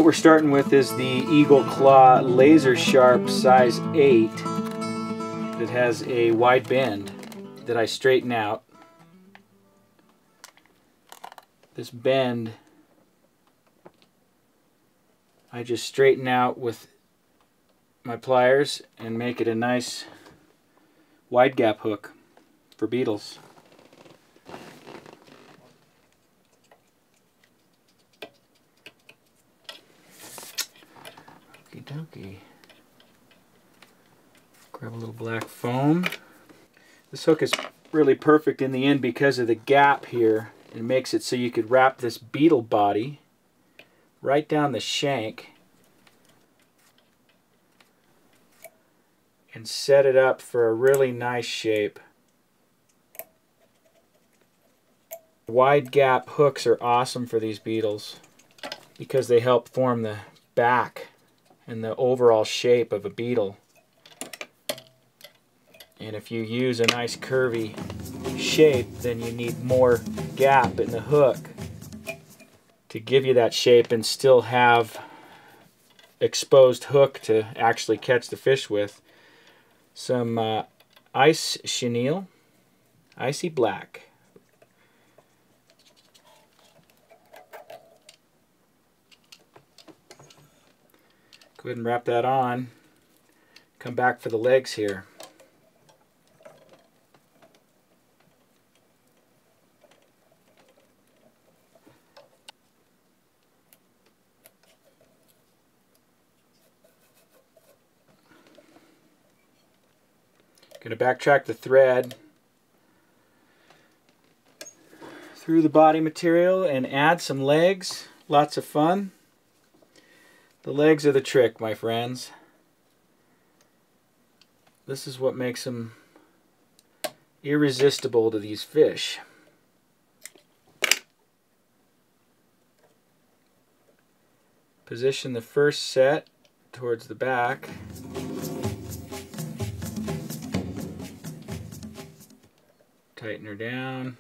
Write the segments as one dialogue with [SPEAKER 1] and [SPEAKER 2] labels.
[SPEAKER 1] What we're starting with is the Eagle Claw Laser Sharp size 8 that has a wide bend that I straighten out. This bend I just straighten out with my pliers and make it a nice wide gap hook for beetles. Okie dokie. Grab a little black foam. This hook is really perfect in the end because of the gap here. It makes it so you could wrap this beetle body right down the shank and set it up for a really nice shape. Wide gap hooks are awesome for these beetles because they help form the back and the overall shape of a beetle. And if you use a nice curvy shape, then you need more gap in the hook to give you that shape and still have exposed hook to actually catch the fish with. Some ice chenille, icy black. Go ahead and wrap that on. Come back for the legs here. Going to backtrack the thread through the body material and add some legs. Lots of fun. The legs are the trick, my friends. This is what makes them irresistible to these fish. Position the first set towards the back. Tighten her down.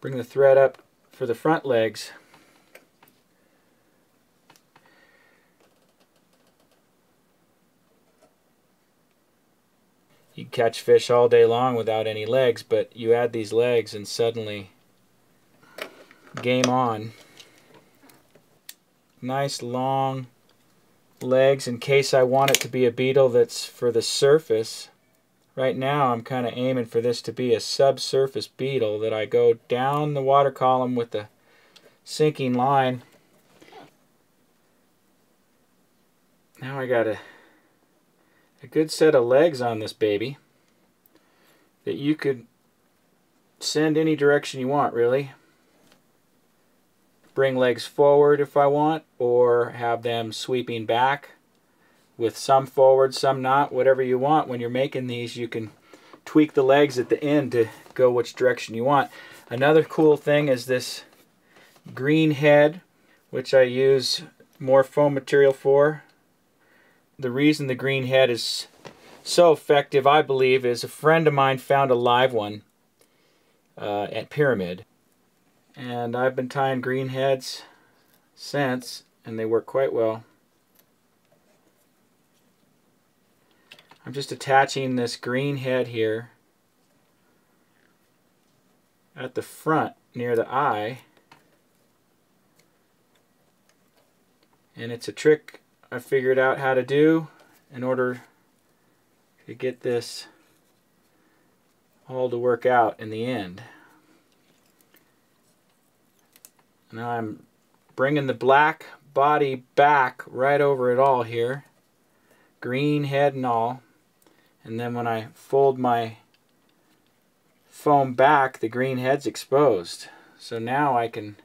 [SPEAKER 1] Bring the thread up for the front legs. You can catch fish all day long without any legs, but you add these legs and suddenly game on. Nice long legs in case I want it to be a beetle that's for the surface. Right now I'm kind of aiming for this to be a subsurface beetle that I go down the water column with the sinking line. Now I got a good set of legs on this baby that you could send any direction you want, really. Bring legs forward if I want, or have them sweeping back with some forward, some not. Whatever you want. When you're making these, you can tweak the legs at the end to go which direction you want. Another cool thing is this Green Head, which I use more foam material for. The reason the Green Head is so effective, I believe, is a friend of mine found a live one at Pyramid. And I've been tying green heads since, and they work quite well. I'm just attaching this green head here at the front near the eye. And it's a trick I figured out how to do in order to get this all to work out in the end. Now I'm bringing the black body back right over it all here, green head and all, and then when I fold my foam back, the green head's exposed. So now I can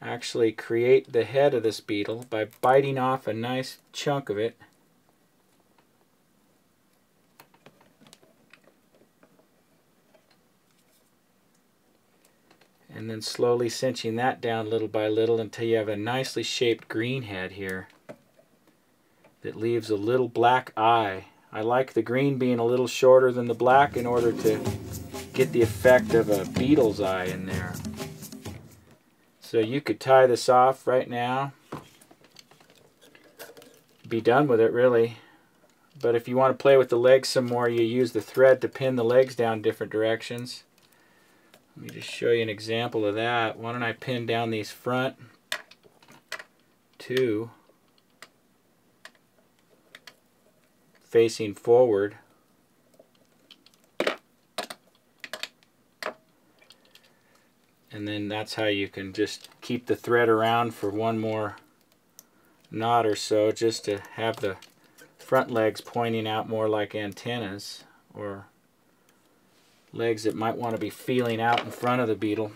[SPEAKER 1] actually create the head of this beetle by biting off a nice chunk of it. And then slowly cinching that down little by little until you have a nicely shaped green head here that leaves a little black eye. I like the green being a little shorter than the black in order to get the effect of a beetle's eye in there. So you could tie this off right now, be done with it really. But if you want to play with the legs some more, you use the thread to pin the legs down different directions. Let me just show you an example of that. Why don't I pin down these front two facing forward. And then that's how you can just keep the thread around for one more knot or so, just to have the front legs pointing out more like antennas, or legs that might want to be feeling out in front of the beetle.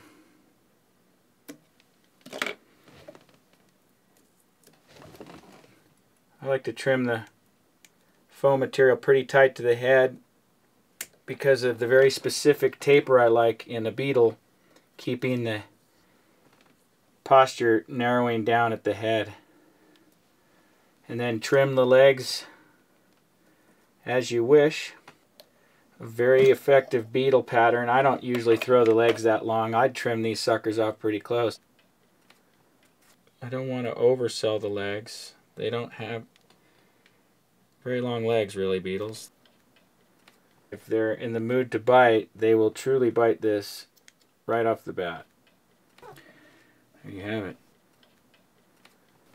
[SPEAKER 1] I like to trim the foam material pretty tight to the head because of the very specific taper I like in the beetle, keeping the posture narrowing down at the head. And then trim the legs as you wish. A very effective beetle pattern. I don't usually throw the legs that long. I'd trim these suckers off pretty close. I don't want to oversell the legs. They don't have very long legs really, beetles. If they're in the mood to bite, they will truly bite this right off the bat. There you have it.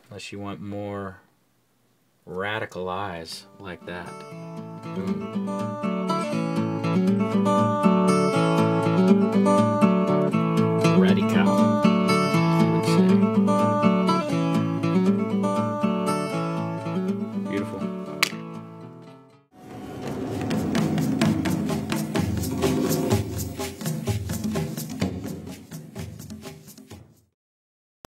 [SPEAKER 1] Unless you want more radical eyes like that. Boom.